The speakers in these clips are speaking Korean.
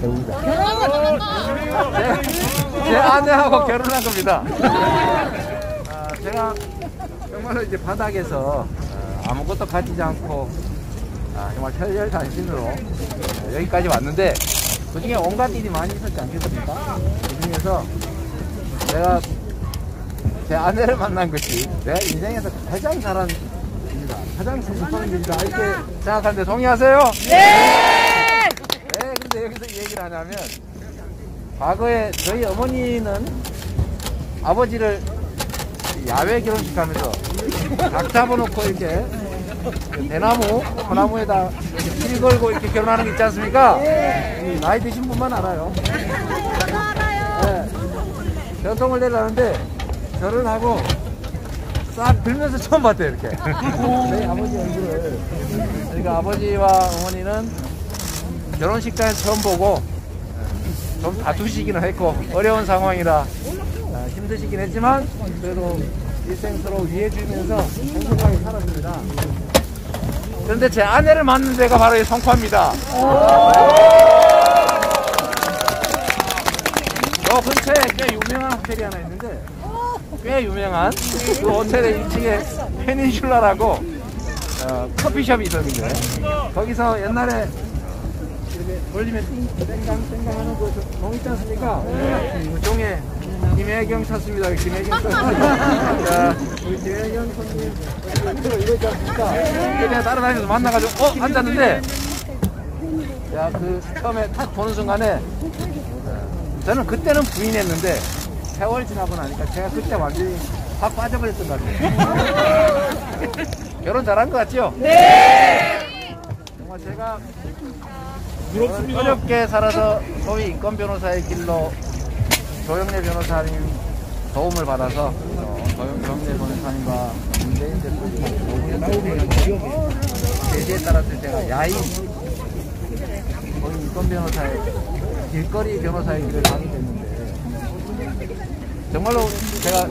배우자. 제 아내하고 결혼한 겁니다. 제가 정말로 이제 바닥에서 아무것도 가지지 않고 정말 혈혈단신으로 여기까지 왔는데 그중에 온갖 일이 많이 있었지 않겠습니까? 그중에서 내가 제 아내를 만난 것이 내가 인생에서 가장 잘한 일이다, 가장 성공한 일이다 이렇게 생각하는데 동의하세요? 네! 네, 근데 여기서 이 얘기를 하냐면 과거에 저희 어머니는 아버지를 야외 결혼식 하면서 각 잡아놓고 이렇게 대나무, 소나무에다 길 걸고 이렇게 결혼하는 게 있지 않습니까? 나이 드신 분만 알아요. 네. 전통을 내려가는데 결혼하고 싹 들면서 처음 봤대요, 이렇게. 저희 아버지 얼굴을. 그러니까 아버지와 어머니는 결혼식장에서 처음 보고 좀 다투시기는 했고 어려운 상황이라 힘드시긴 했지만 그래도 일생 서로 위해주면서 행복하게 살았습니다. 그런데 제 아내를 만난 데가 바로 이 성파입니다. 저 근처에 꽤 유명한 호텔이 하나 있는데 꽤 유명한 그 호텔의 1층에 페닌슐라라고 커피숍이 있었는데 거기서 옛날에 이렇게 돌리면 땡강 하는 그 종 있지 않습니까? 그 종에 김혜경 쳤습니다. 김혜경 쳤습니다. 자, 우리 김혜경 손님 이러지 않습니까? 그냥 따라다니면서 만나가지고 앉았는데 야, 그 처음에 탁 보는 순간에 저는 그때는 부인했는데 세월 지나고 나니까 제가 그때 완전히 확 빠져버렸던 것 같아요. 결혼 잘한 것 같죠? 네! 정말 제가 어렵게 살아서 소위 인권 변호사의 길로 조영래 변호사님 도움을 받아서 조영래 변호사님과 문재인 대통령 제지에 따라서 제가 야인 인권 변호사의 길거리 변호사의 길을 가게 됐는데 정말로 제가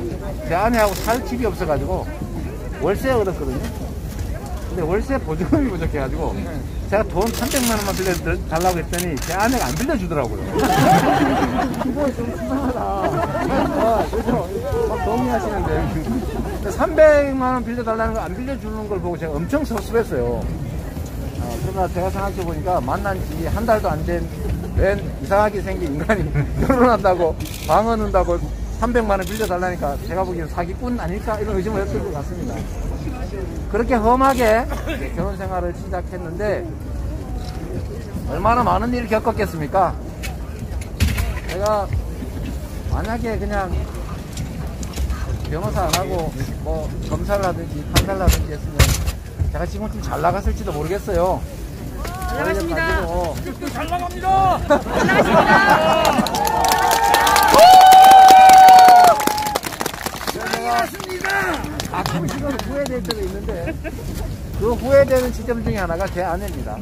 제 아내하고 살 집이 없어가지고 월세 얻었거든요. 근데 월세 보증금이 부족해가지고 제가 돈 300만 원만 빌려달라고 했더니 제 아내가 안 빌려주더라고요. 이거 좀 수상하다. 그래서 막 동의하시는데 300만 원 빌려달라는 거 안 빌려주는 걸 보고 제가 엄청 섭섭했어요. 그러나 제가 생각해보니까 만난 지 한 달도 안 된 웬 이상하게 생긴 인간이 결혼한다고 방 얻는다고 300만 원 빌려달라니까 제가 보기엔 사기꾼 아닐까 이런 의심을 했을 것 같습니다. 그렇게 험하게 결혼 생활을 시작했는데 얼마나 많은 일을 겪었겠습니까? 제가 만약에 그냥 변호사 안 하고 뭐 검사를 하든지 판사를 하든지 했으면 제가 지금 좀 잘 나갔을지도 모르겠어요. 잘 나갔습니다. 잘 나갑니다. 잘 나갔습니다. 가끔씩은 후회될 때도 있는데 그 후회되는 지점 중에 하나가 제 아내입니다.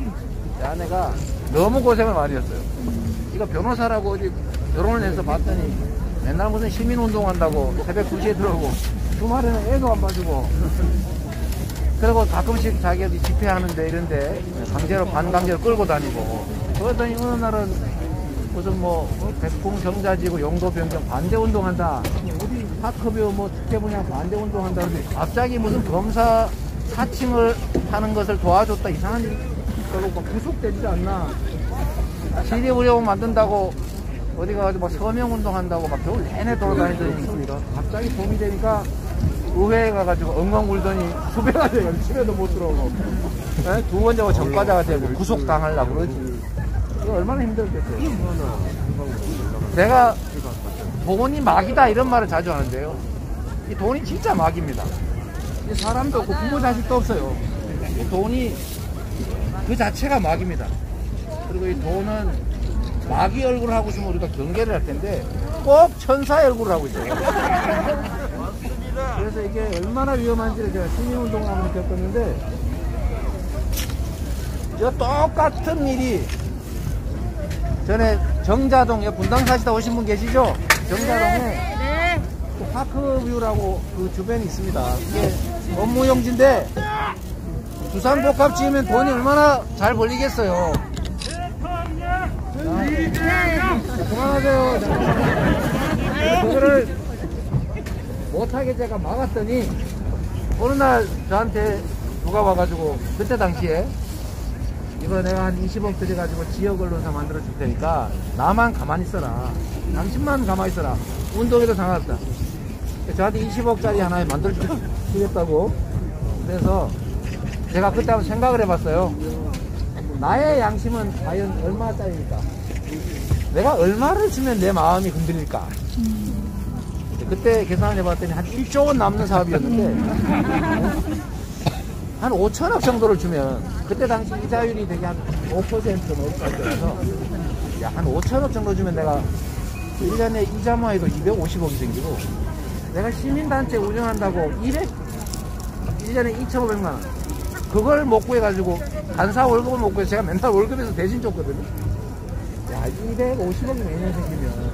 제 아내가 너무 고생을 많이 했어요. 이거 변호사라고 어디 결혼을 해서 봤더니 맨날 무슨 시민운동 한다고 새벽 2시에 들어오고 주말에는 애도 안 봐주고 그리고 가끔씩 자기 어디 집회하는데 이런데 강제로 반강제로 끌고 다니고 그러더니 어느 날은 무슨 뭐 백풍 정자지구 용도 변경 반대 운동한다. 파크뷰 뭐 특혜 분야 반대 운동한다. 그런데 갑자기 무슨 검사 사칭을 하는 것을 도와줬다. 이상한 일 그러고 구속되지 않나. 시리우려고 만든다고 어디 가가지고 막 서명 운동한다고 막 겨울 내내 돌아다니더니 갑자기 봄이 되니까 의회에 가가지고 엉엉 울더니 수배가 돼요. 집에도 못 들어오고. 네? 두 번째가 전과자가 되고 구속당하려고 그러지. 이거 얼마나 힘들겠어요. 내가 돈이 막이다 이런 말을 자주 하는데요. 이 돈이 진짜 막입니다. 이 사람도 없고 부모 자식도 없어요. 이 돈이 그 자체가 막입니다. 그리고 이 돈은 마귀 얼굴을 하고 있으면 우리가 경계를 할 텐데 꼭 천사의 얼굴을 하고 있어요. 그래서 이게 얼마나 위험한지를 제가 시민운동을 하면서 겪었는데 저 똑같은 일이 전에 정자동, 분당 사시다 오신 분 계시죠? 정자동에 네. 그 파크뷰라고 그 주변이 있습니다. 이게 업무용지인데 주상복합 지으면 돈이 얼마나 잘 벌리겠어요. 조심하세요. 그거를 못하게 제가 막았더니 어느 날 저한테 누가 와가지고 그때 당시에 이거 내가 한 20억 들여가지고 지역 언론사 만들어 줄 테니까 나만 가만히 있어라. 당신만 가만히 있어라. 운동에도 상관없다. 저한테 20억짜리 하나 만들어 주겠다고. 그래서 제가 그때 한번 생각을 해봤어요. 나의 양심은 과연 얼마짜리일까? 내가 얼마를 주면 내 마음이 흔들릴까? 그때 계산을 해봤더니 한 1조 원 남는 사업이었는데 한 5천억 정도를 주면 그때 당시 이자율이 되게 한 5%서 한 5천억 정도 주면 내가 1년에 이자만 해도 250억이 생기고 내가 시민단체 운영한다고 1년에 2,500만 원 그걸 못 구해가지고 간사 월급을 못 구해서 제가 맨날 월급에서 대신 줬거든요. 야, 250억이 매년 생기면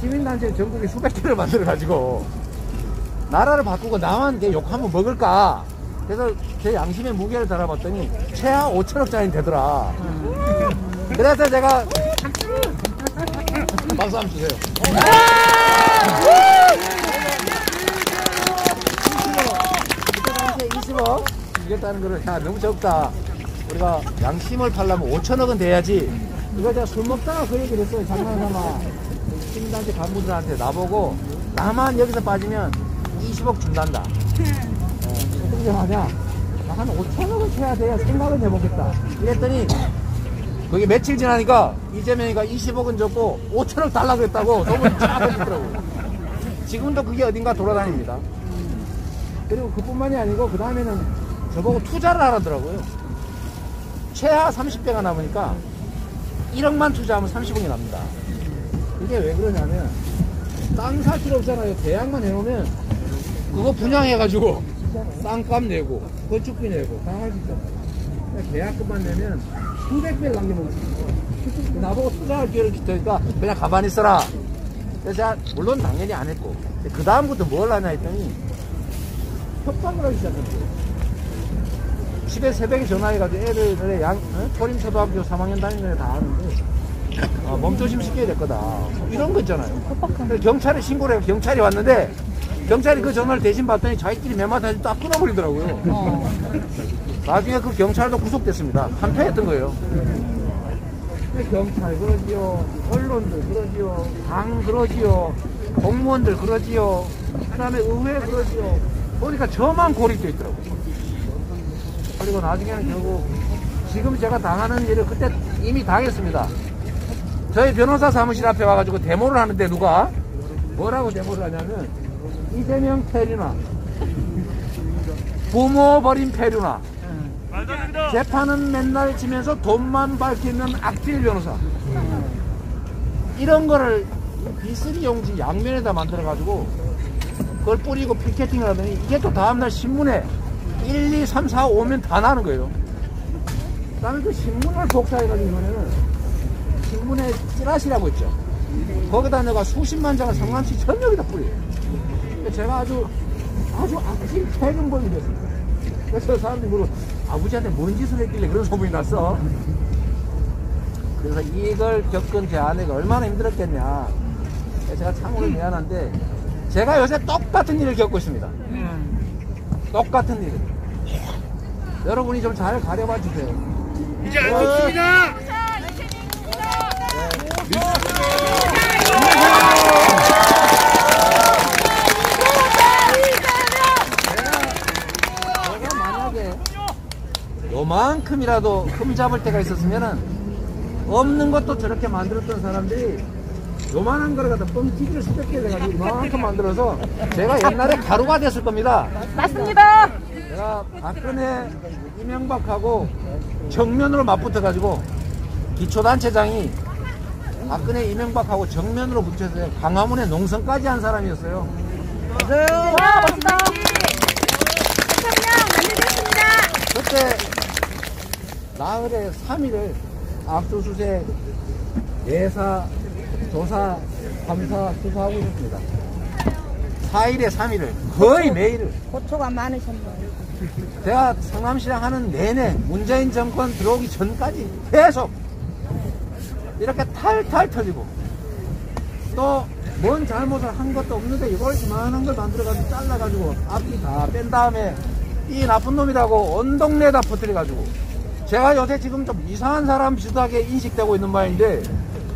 시민단체 전국에 수백 개를 만들어가지고 나라를 바꾸고 나만 욕하면 먹을까? 그래서 제 양심의 무게를 달아봤더니 최하 5천억짜리 되더라. 그래서 제가 박수 한번 주세요. 20억 이겼다는 거를 야 너무 적다. 우리가 양심을 팔려면 5천억은 돼야지. 이거 제가 술 먹다가 그 얘기를 했어요. 장난삼아 시민단체 간부들한테 나보고 나만 여기서 빠지면 20억 준단다. 어떻게 하냐? 한 5천억은 채야 돼야 생각은 해보겠다. 이랬더니 그게 며칠 지나니까 이재명이가 20억은 줬고 5천억 달라고 했다고 소문이 쫙 퍼지더라고요. 지금도 그게 어딘가 돌아다닙니다. 그리고 그뿐만이 아니고 그 다음에는 저보고 투자를 하라더라고요. 최하 30배가 남으니까 1억만 투자하면 30억이 납니다. 이게 왜 그러냐면 땅 살 필요 없잖아요. 계약만 해놓으면 그거 분양해가지고 땅값 내고 건축비 내고 다 할 수 있잖아요. 계약금만 내면 수백 배를 남겨먹을 수 있어요. 나보고 투자할 기회를 줄 테니까 그냥 가만히 있어라. 그래서 제가 물론 당연히 안 했고 그 다음부터 뭘 하냐 했더니 협박을 하기 시작했어요. 집에 새벽에 전화해가지고 애들 초림초등학교 3학년 다니는 애 다 아는데 몸조심 시켜야 될 거다. 이런 거 있잖아요. 경찰에 신고를 해서 경찰이 왔는데 경찰이 그 전화를 대신 받더니 자기끼리 매마다지 딱 끊어버리더라고요. 나중에 그 경찰도 구속됐습니다. 한패했던 거예요. 경찰 그러지요, 언론들 그러지요, 당 그러지요, 공무원들 그러지요, 그 다음에 의회 그러지요. 보니까 저만 고립되어 있더라고요. 그리고 나중에는 결국 지금 제가 당하는 일을 그때 이미 당했습니다. 저희 변호사 사무실 앞에 와가지고 데모를 하는데 누가 뭐라고 데모를 하냐면 이재명 패륜화, 부모 버린 패륜화, 재판은 맨날 지면서 돈만 밝히는 악질 변호사, 이런 거를 비스리 용지 양면에다 만들어가지고 그걸 뿌리고 피켓팅을 하더니 이게 또 다음날 신문에 1, 2, 3, 4, 5면 다 나는 거예요. 그 다음에 그 신문을 복사해가지고 이번에는 신문에 찌라시라고 있죠. 거기다 내가 수십만 장을 성남시 전역에다 뿌려요. 제가 아주 악질 패륜범이 됐습니다. 그래서 사람들이 물어 아버지한테 뭔 짓을 했길래 그런 소문이 났어. 그래서 이걸 겪은 제 아내가 얼마나 힘들었겠냐. 제가 참으로 미안한데 제가 요새 똑같은 일을 겪고 있습니다. 똑같은 일을. 여러분이 좀 잘 가려봐 주세요. 이제 안 좋습니다. 제가 만약에 요만큼이라도 흠잡을 때가 있었으면은 없는 것도 저렇게 만들었던 사람들이 요만한 거를 갖다 뻥튀기를 수백 개 해가지고 이만큼 만들어서 제가 옛날에 가루가 됐을 겁니다. 맞습니다. 제가 박근혜 이명박하고 정면으로 맞붙어가지고 기초단체장이 박근혜 이명박하고 정면으로 붙여서 광화문에 농성까지 한 사람이었어요. 와, 멋있다. 대통령 만들겠습니다. 그때 나흘에 3일을 압수수색, 예사, 조사, 감사, 수사하고 있었습니다. 4일에 3일을 거의 매일을. 고초가 많으셨네요. 제가 성남시장 하는 내내 문재인 정권 들어오기 전까지 계속 이렇게 탈탈 터지고 또 뭔 잘못을 한 것도 없는데 이걸 이만한 걸 만들어가지고 잘라가지고 앞뒤 다 뺀 다음에 이 나쁜 놈이라고 온 동네 다 퍼뜨려가지고 제가 요새 지금 좀 이상한 사람 비슷하게 인식되고 있는 모양인데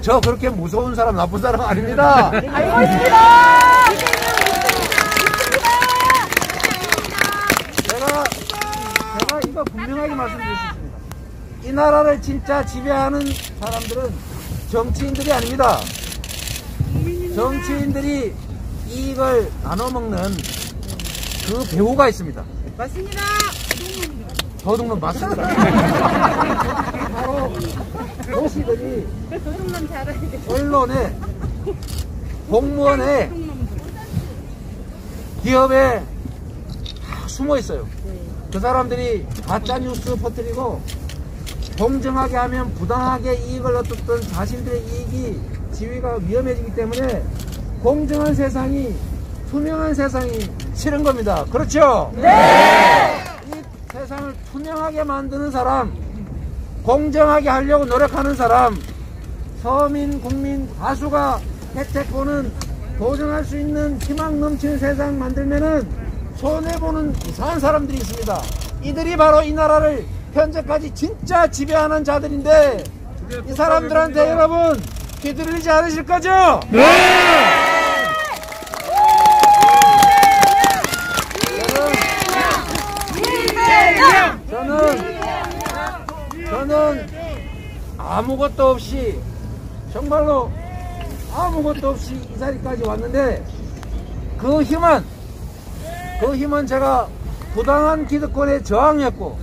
저 그렇게 무서운 사람 나쁜 사람 아닙니다. 알고 있습니다. 제가 이거 분명하게 말씀드릴 수 있습니다. 이 나라를 진짜 지배하는 사람들은 정치인들이 아닙니다. 정치인들이 이익을 나눠먹는 그 배우가 있습니다. 맞습니다. 도둑놈 맞습니다. 바로 도시들이 도둑놈 잘해야 돼. 언론에, 공무원에, 기업에 다 숨어 있어요. 그 사람들이 가짜 뉴스 퍼뜨리고 공정하게 하면 부당하게 이익을 얻었던 자신들의 이익이 지위가 위험해지기 때문에 공정한 세상이, 투명한 세상이 싫은 겁니다. 그렇죠? 네! 이 세상을 투명하게 만드는 사람, 공정하게 하려고 노력하는 사람, 서민, 국민 다수가 혜택보는 도전할 수 있는 희망 넘치는 세상 만들면은 손해보는 이상한 사람들이 있습니다. 이들이 바로 이 나라를 현재까지 진짜 지배하는 자들인데 이 사람들한테 여러분 귀들리지 않으실 거죠? 네! 저는 아무것도 없이 정말로 아무것도 없이 이 자리까지 왔는데 그 힘은 제가 부당한 기득권에 저항했고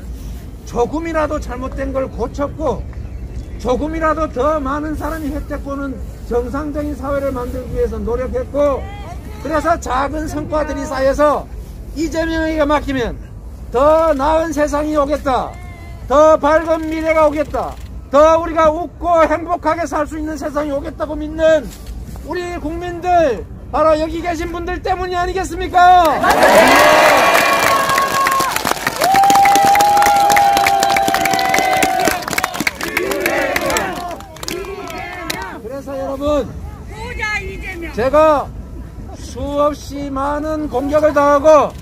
조금이라도 잘못된 걸 고쳤고 조금이라도 더 많은 사람이 혜택 보는 정상적인 사회를 만들기 위해서 노력했고 그래서 작은 성과들이 쌓여서 이재명에게 맡기면 더 나은 세상이 오겠다. 더 밝은 미래가 오겠다. 더 우리가 웃고 행복하게 살 수 있는 세상이 오겠다고 믿는 우리 국민들 바로 여기 계신 분들 때문이 아니겠습니까? 그래서 여러분 제가 수없이 많은 공격을 당하고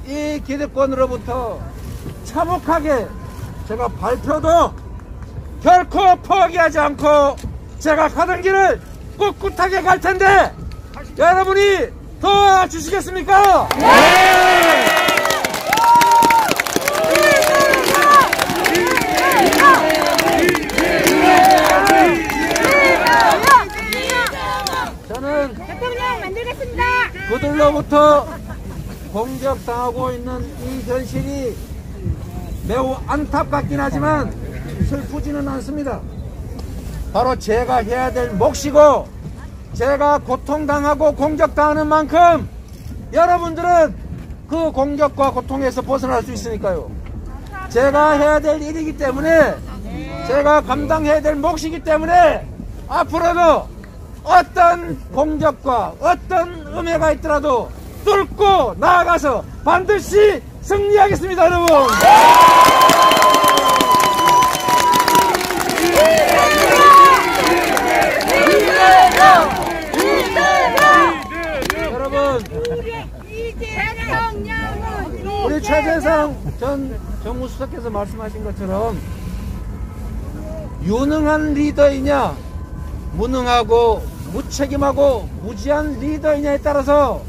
이 기득권으로부터 참혹하게 제가 발표도 결코 포기하지 않고 제가 가던 길을 꿋꿋하게 갈 텐데 여러분이 도와주시겠습니까? 네! 저는 대통령 만들겠습니다. 그들로부터 공격당하고 있는 이 현실이 매우 안타깝긴 하지만 슬프지는 않습니다. 바로 제가 해야 될 몫이고 제가 고통당하고 공격당하는 만큼 여러분들은 그 공격과 고통에서 벗어날 수 있으니까요. 제가 해야 될 일이기 때문에 제가 감당해야 될 몫이기 때문에 앞으로도 어떤 공격과 어떤 음해가 있더라도 뚫고 나아가서 반드시 승리하겠습니다, 여러분. 여러분, 우리 최재성 전 정무수석께서 말씀하신 것처럼 유능한 리더이냐 무능하고 무책임하고 무지한 리더이냐에 따라서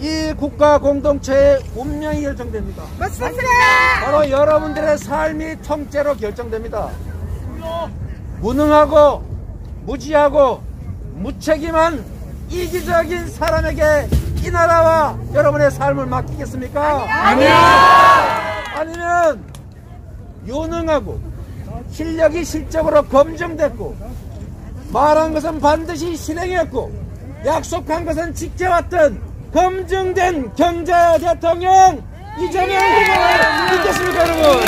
이 국가 공동체의 운명이 결정됩니다. 맞습니다. 바로 여러분들의 삶이 통째로 결정됩니다. 무능하고 무지하고 무책임한 이기적인 사람에게 이 나라와 여러분의 삶을 맡기겠습니까? 아니요. 아니면 유능하고 실력이 실적으로 검증됐고 말한 것은 반드시 실행했고 약속한 것은 지켜왔던 검증된 경제 대통령 이재명 후보를 믿겠습니까, 여러분?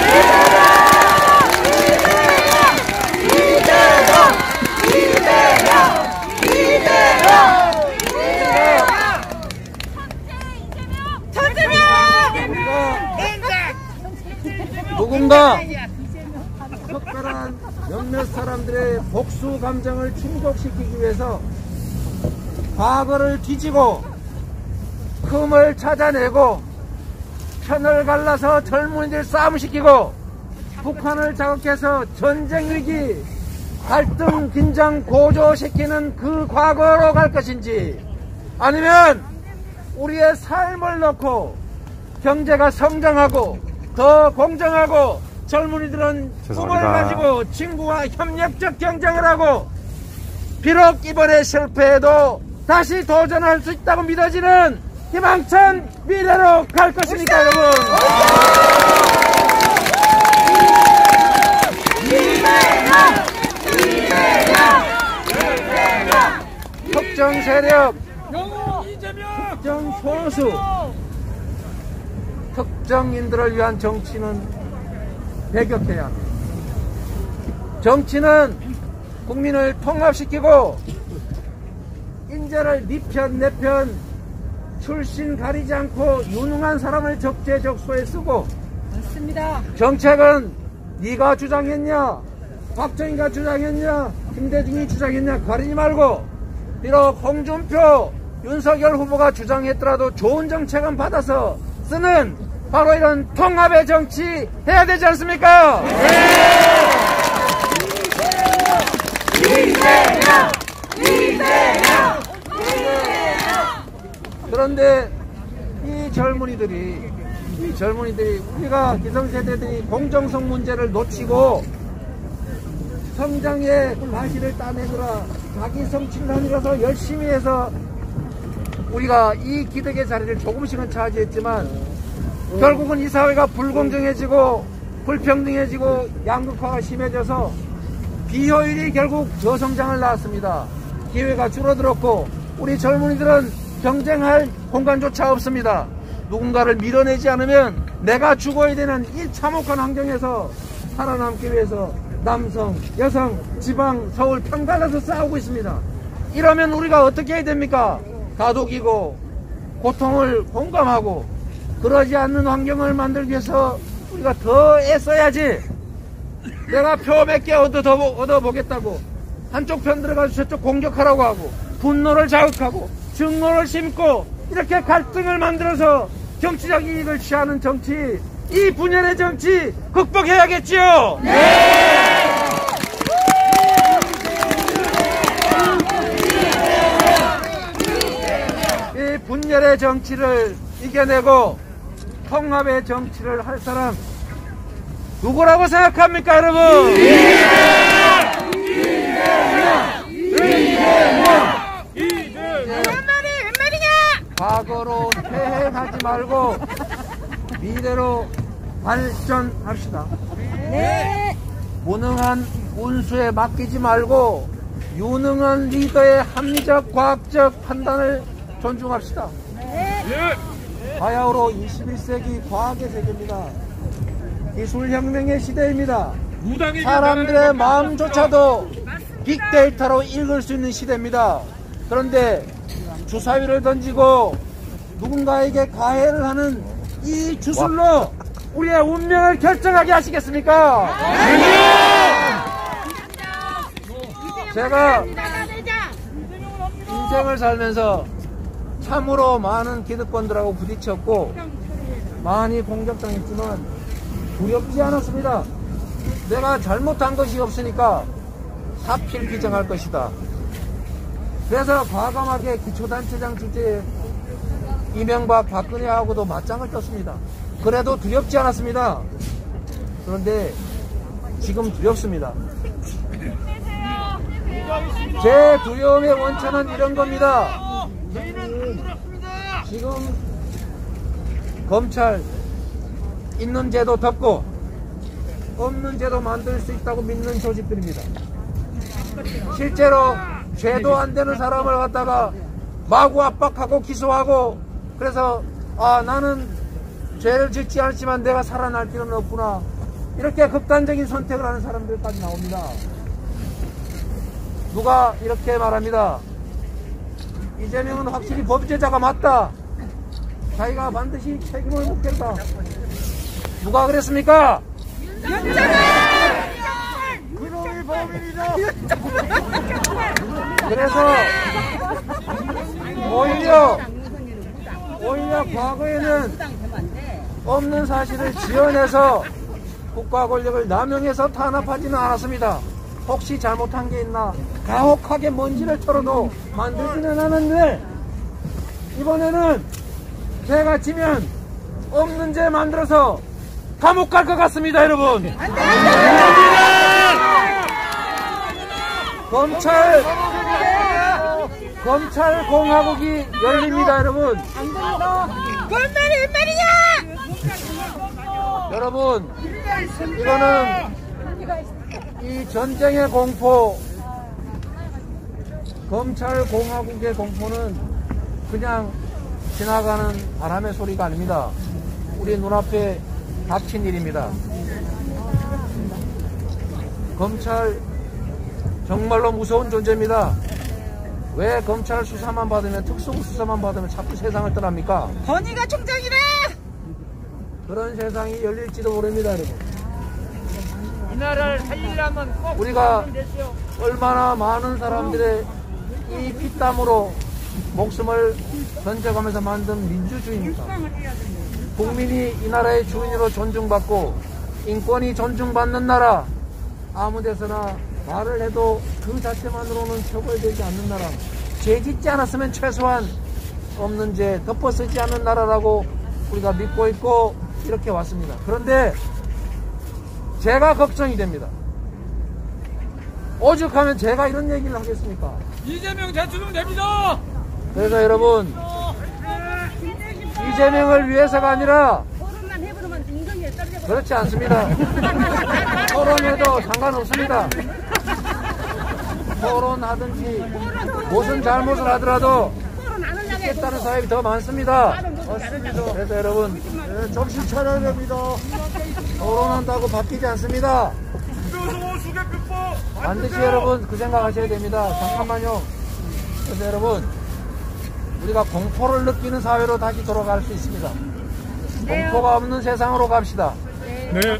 누군가 특별한 몇몇 사람들의 복수 보수 감정을 충족시키기 위해서 과거를 뒤지고 흠을 찾아내고 편을 갈라서 젊은이들 싸움시키고 북한을 자극해서 전쟁 위기, 갈등, 긴장 고조시키는 그 과거로 갈 것인지, 아니면 우리의 삶을 놓고 경제가 성장하고 더 공정하고 젊은이들은 꿈을 가지고 친구와 협력적 경쟁을 하고 비록 이번에 실패해도 다시 도전할 수 있다고 믿어지는 희망찬 미래로 갈 것입니까, 여러분? 특정 세력, 특정 소수, 특정인들을 위한 정치는 배격해야 합니다. 정치는 국민을 통합시키고 인재를 네 편, 내 편, 출신 가리지 않고 유능한 사람을 적재적소에 쓰고, 맞습니다. 정책은 네가 주장했냐, 박정희가 주장했냐, 김대중이 주장했냐 가리지 말고, 비록 홍준표, 윤석열 후보가 주장했더라도 좋은 정책은 받아서 쓰는 바로 이런 통합의 정치 해야 되지 않습니까? 그런데 이 젊은이들이 우리가 기성세대들이 공정성 문제를 놓치고 성장의 가시를 따내느라 자기 성취를 하느라서 열심히 해서 우리가 이 기득의 자리를 조금씩은 차지했지만 결국은 이 사회가 불공정해지고 불평등해지고 양극화가 심해져서 비효율이 결국 저성장을 낳았습니다. 기회가 줄어들었고 우리 젊은이들은 경쟁할 공간조차 없습니다. 누군가를 밀어내지 않으면 내가 죽어야 되는 이 참혹한 환경에서 살아남기 위해서 남성, 여성, 지방, 서울 편갈라서 싸우고 있습니다. 이러면 우리가 어떻게 해야 됩니까? 다독이고 고통을 공감하고 그러지 않는 환경을 만들기 위해서 우리가 더 애써야지. 내가 표 몇 개 얻어보겠다고 한쪽 편 들어가서 저쪽 공격하라고 하고 분노를 자극하고 증오를 심고 이렇게 갈등을 만들어서 정치적 이익을 취하는 정치, 이 분열의 정치 극복해야겠지요. 네! 이 분열의 정치를 이겨내고 통합의 정치를 할 사람 누구라고 생각합니까, 여러분? 과거로 퇴행하지 말고 미래로 발전합시다. 네. 무능한 운수에 맡기지 말고 유능한 리더의 합리적 과학적 판단을 존중합시다. 네. 바야흐로 21세기 과학의 세계입니다. 기술혁명의 시대입니다. 사람들의 마음조차도 빅데이터로 읽을 수 있는 시대입니다. 그런데 주사위를 던지고 누군가에게 가해를 하는 이 주술로 우리의 운명을 결정하게 하시겠습니까? 제가 인생을 살면서 참으로 많은 기득권들하고 부딪혔고 많이 공격당했지만 두렵지 않았습니다. 내가 잘못한 것이 없으니까 사필 규정할 것이다. 그래서 과감하게 기초단체장 주제에 이명박 박근혜하고도 맞짱을 떴습니다. 그래도 두렵지 않았습니다. 그런데 지금 두렵습니다. 제 두려움의 원천은 이런 겁니다. 지금 검찰 있는 제도 덮고 없는 제도 만들 수 있다고 믿는 조직들입니다. 실제로 죄도 안 되는 사람을 갖다가 마구 압박하고 기소하고 그래서 나는 죄를 짓지 않지만 내가 살아날 필요는 없구나, 이렇게 극단적인 선택을 하는 사람들까지 나옵니다. 누가 이렇게 말합니다. 이재명은 확실히 범죄자가 맞다. 자기가 반드시 책임을 묻겠다. 누가 그랬습니까? 범인이다. 그래서 오히려 과거에는 없는 사실을 지어내서 국가 권력을 남용해서 탄압하지는 않았습니다. 혹시 잘못한 게 있나 가혹하게 먼지를 털어도 만들지는 않았는데, 이번에는 제가 지면 없는 죄 만들어서 감옥 갈 것 같습니다, 여러분. 검찰 공화국이 열립니다, 여러분. 얼마리 말이냐? 여러분, 이거는 이 전쟁의 공포, 검찰 공화국의 공포는 그냥 지나가는 바람의 소리가 아닙니다. 우리 눈앞에 닥친 일입니다. 검찰 정말로 무서운 존재입니다. 왜 검찰 수사만 받으면, 특수부 수사만 받으면 자꾸 세상을 떠납니까? 건의가 총장이래. 그런 세상이 열릴지도 모릅니다, 여러분. 이 나라를 살리려면 꼭 우리가 얼마나 많은 사람들의 이 피땀으로 목숨을 던져가면서 만든 민주주의입니까? 국민이 이 나라의 주인으로 존중받고 인권이 존중받는 나라, 아무 데서나 말을 해도 그 자체만으로는 처벌되지 않는 나라, 죄 짓지 않았으면 최소한 없는 죄 덮어쓰지 않는 나라라고 우리가 믿고 있고 이렇게 왔습니다. 그런데 제가 걱정이 됩니다. 오죽하면 제가 이런 얘기를 하겠습니까? 이재명 대통령 됩니다. 그래서 여러분, 이재명을 위해서가 아니라, 토론만 해보면 인정이 떨어져. 그렇지 않습니다. 토론해도 상관없습니다. 토론하든지 무슨 잘못을 하더라도 죽겠다는 사람이 더 많습니다. 그래서 여러분, 정신 차려야 됩니다. 토론한다고 바뀌지 않습니다. 반드시 여러분 그 생각하셔야 됩니다. 잠깐만요. 그래서 여러분, 우리가 공포를 느끼는 사회로 다시 돌아갈 수 있습니다. 공포가 없는 세상으로 갑시다. 네.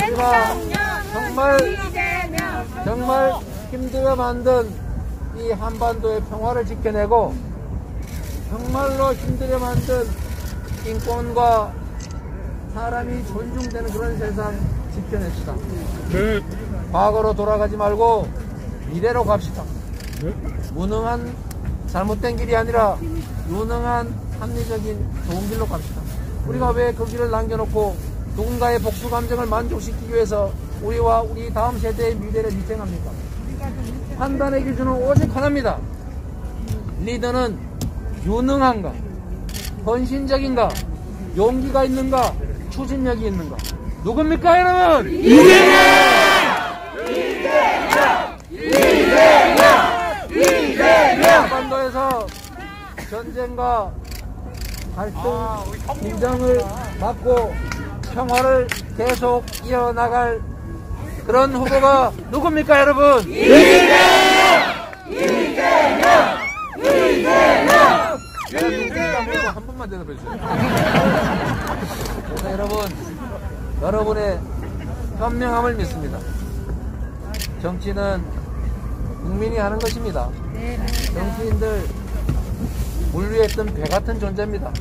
우리가 정말 힘들어 만든 이 한반도의 평화를 지켜내고, 정말로 힘들어 만든 인권과 사람이 존중되는 그런 세상 지켜냅시다. 네. 과거로 돌아가지 말고 미래로 갑시다. 네. 무능한 잘못된 길이 아니라 유능한 합리적인 좋은 길로 갑시다. 우리가 왜 그 길을 남겨놓고 누군가의 복수 감정을 만족시키기 위해서 우리와 우리 다음 세대의 미래를 희생합니까? 판단의 기준은 오직 하나입니다. 리더는 유능한가, 헌신적인가, 용기가 있는가, 추진력이 있는가. 누굽니까, 여러분? 이재명! 한반도에서 전쟁과 갈등, 긴장을 막고 평화를 계속 이어나갈 그런 후보가 누굽니까, 여러분? 이재명! 한 번만 대답해 주세요. 그래서 여러분, 여러분의 현명함을 믿습니다. 정치는 국민이 하는 것입니다. 정치인들 물 위에 뜬 배 같은 존재입니다.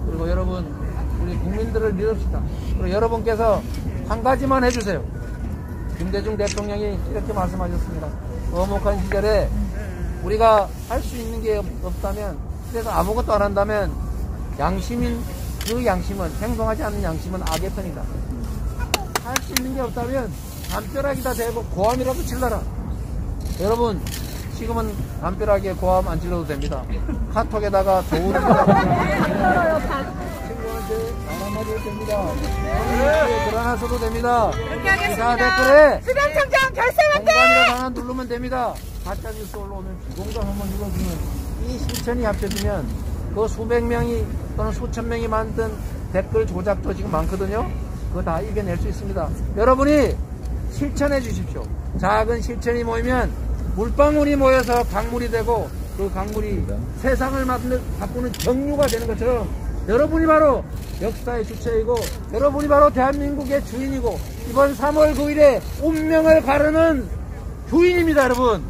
그리고 여러분, 우리 국민들을 믿읍시다. 그리고 여러분께서 한 가지만 해주세요. 김대중 대통령이 이렇게 말씀하셨습니다. 어목한 시절에 우리가 할 수 있는 게 없다면, 그래서 아무것도 안 한다면 양심인 그 양심은, 행동하지 않는 양심은 악의 편이다. 할 수 있는 게 없다면 담벼락에다 대고 고함이라도 질러라. 여러분, 지금은 담벼락에 고함 안 질러도 됩니다. 카톡에다가 좋은 친구한테 말 한마디 해도 됩니다. 드러나서도 됩니다. 기사 댓글에 수변청장 결성한대. 공간이라고 하나 누르면 됩니다. 가짜뉴스 올라오면 비공감 한번 눌러주면, 이 실천이 합쳐지면 그 수백 명이 또는 수천 명이 만든 댓글 조작도 지금 많거든요. 그거 다 이겨낼 수 있습니다. 여러분이 실천해 주십시오. 작은 실천이 모이면 물방울이 모여서 강물이 되고, 그 강물이 세상을 바꾸는 정류가 되는 것처럼 여러분이 바로 역사의 주체이고 여러분이 바로 대한민국의 주인이고 이번 3월 9일에 운명을 가르는 주인입니다, 여러분.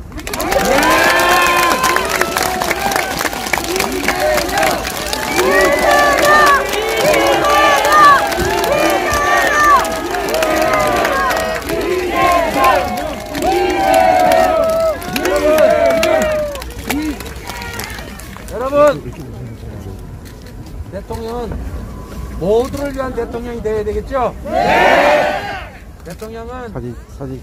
여러분, 대통령은 모두를 위한 대통령이 되어야 되겠죠? 네! 대통령은 사진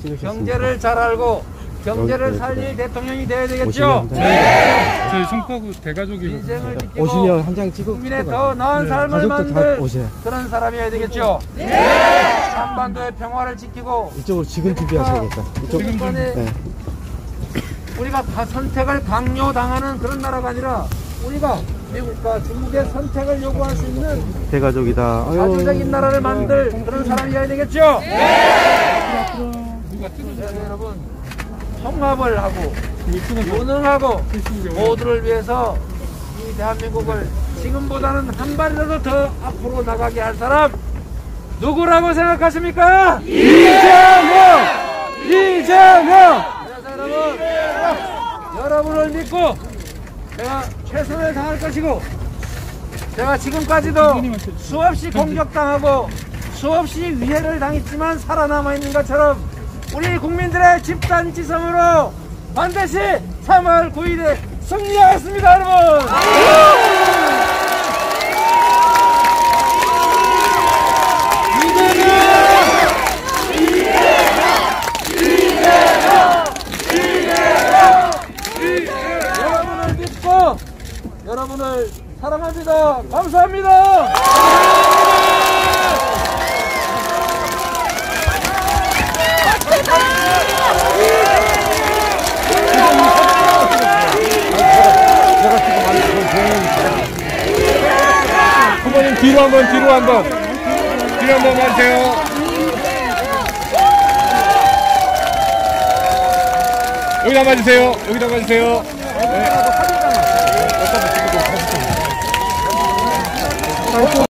찍으셨습니다. 경제를 잘 알고 경제를 살릴 대통령이 되어야 되겠죠? 네. 저희 송파구 대가족이 민생을 지키고 오시면 한 장 찍고 국민의 더 나은 삶을 가족도 다 만들 오세요. 그런 사람이어야 되겠죠? 네! 한반도의 평화를 지키고 이쪽으로 지금 준비하셔야겠다. 이쪽. 이번에 네. 우리가 다 선택을 강요당하는 그런 나라가 아니라 우리가 미국과 중국의 선택을 요구할 수 있는 대가족이다. 자주적인 나라를 만들 그런 사람이어야 되겠죠? 네! 여러분, 통합을 하고 유능하고 모두를 위해서 이 대한민국을 지금보다는 한 발이라도 더 앞으로 나가게 할 사람 누구라고 생각하십니까? 이재명! 이재명! 그래서 여러분을 믿고 제가 최선을 다할 것이고 제가 지금까지도 수없이 공격당하고 수없이 위해를 당했지만 살아남아 있는 것처럼 우리 국민들의 집단 지성으로 반드시 3월 9일에 승리하겠습니다, 여러분! 여러분을 믿고 여러분을 사랑합니다. 감사합니다. 후보님 뒤로 한번 가주세요. 여기다 가주세요. 네.